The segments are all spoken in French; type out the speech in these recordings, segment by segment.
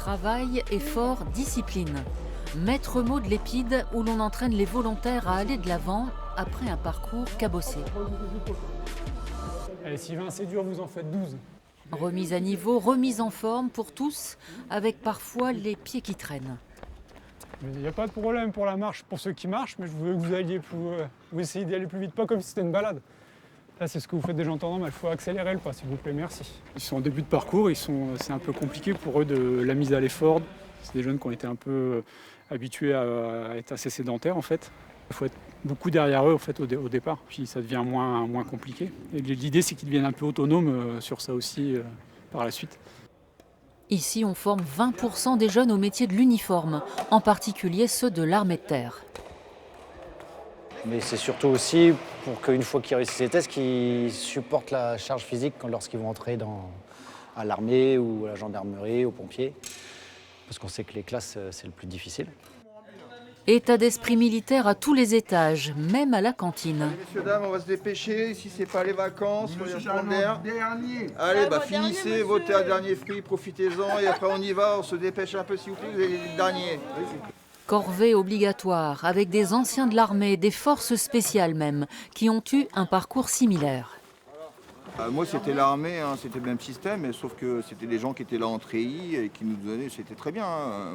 Travail, effort, discipline. Maître mot de l'Épide où l'on entraîne les volontaires à aller de l'avant après un parcours cabossé. Allez, s'il va assez dur, vous en faites 12. Remise à niveau, remise en forme pour tous, avec parfois les pieds qui traînent. Il n'y a pas de problème pour la marche, pour ceux qui marchent, mais je veux que vous alliez vous essayez d'y aller plus vite, pas comme si c'était une balade. Là, c'est ce que vous faites déjà en temps normal, il faut accélérer le pas, s'il vous plaît, merci. Ils sont en début de parcours, c'est un peu compliqué pour eux de la mise à l'effort. C'est des jeunes qui ont été un peu habitués à être assez sédentaires, en fait. Il faut être beaucoup derrière eux, en fait, au départ, puis ça devient moins compliqué. Et l'idée, c'est qu'ils deviennent un peu autonomes sur ça aussi par la suite. Ici, on forme 20% des jeunes au métier de l'uniforme, en particulier ceux de l'armée de terre. Mais c'est surtout aussi pour qu'une fois qu'ils réussissent les tests, qu'ils supportent la charge physique lorsqu'ils vont entrer à l'armée ou à la gendarmerie, aux pompiers. Parce qu'on sait que les classes, c'est le plus difficile. État d'esprit militaire à tous les étages, même à la cantine. Allez, messieurs, dames, on va se dépêcher. Si c'est pas les vacances, on va prendre l'air. Allez, finissez vos derniers fruits, profitez-en et après on y va, on se dépêche un peu s'il vous plaît, vous avez les derniers. Corvée obligatoire, avec des anciens de l'armée, des forces spéciales même, qui ont eu un parcours similaire. Moi, c'était l'armée, c'était le même système, mais sauf que c'était des gens qui étaient là en treillis et qui nous donnaient, c'était très bien.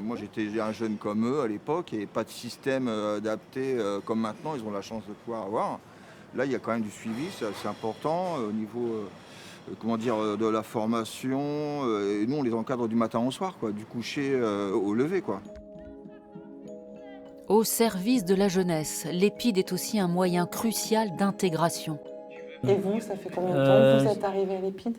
Moi, j'étais un jeune comme eux à l'époque, et pas de système adapté comme maintenant, ils ont la chance de pouvoir avoir. Là, il y a quand même du suivi, c'est assez important au niveau de la formation. Et nous, on les encadre du matin au soir, du coucher au lever, Au service de la jeunesse, l'Épide est aussi un moyen crucial d'intégration. Et vous, ça fait combien de temps que vous êtes arrivé à l'Épide ?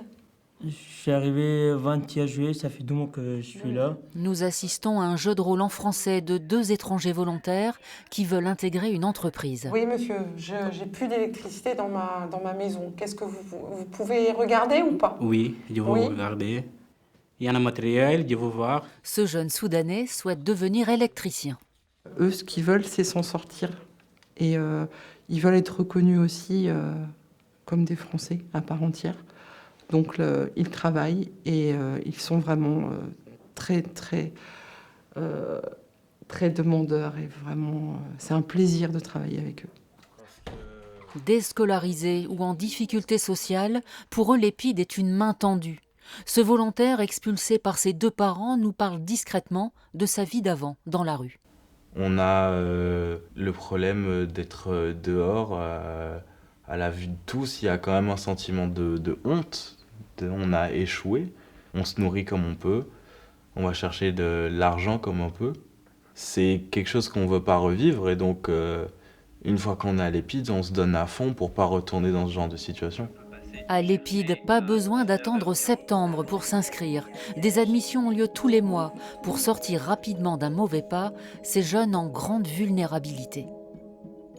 Je suis arrivé le 21 juillet, ça fait 2 mois que je suis là. Nous assistons à un jeu de rôle en français de 2 étrangers volontaires qui veulent intégrer une entreprise. Oui, monsieur, j'ai plus d'électricité dans ma maison. Qu'est-ce que vous pouvez regarder ou pas ? Oui, je vais regarder. Il y a un matériel, je vais voir. Ce jeune Soudanais souhaite devenir électricien. Eux, ce qu'ils veulent, c'est s'en sortir. Et ils veulent être reconnus aussi comme des Français à part entière. Donc, ils travaillent et ils sont vraiment très demandeurs. Et vraiment, c'est un plaisir de travailler avec eux. Déscolarisés ou en difficulté sociale, pour eux, l'Épide est une main tendue. Ce volontaire, expulsé par ses 2 parents, nous parle discrètement de sa vie d'avant, dans la rue. On a le problème d'être dehors, à la vue de tous, il y a quand même un sentiment de honte. On a échoué, on se nourrit comme on peut, on va chercher de l'argent comme on peut. C'est quelque chose qu'on ne veut pas revivre et donc une fois qu'on est à l'Épide, on se donne à fond pour ne pas retourner dans ce genre de situation. À l'Épide, pas besoin d'attendre septembre pour s'inscrire. Des admissions ont lieu tous les mois. Pour sortir rapidement d'un mauvais pas, ces jeunes en grande vulnérabilité.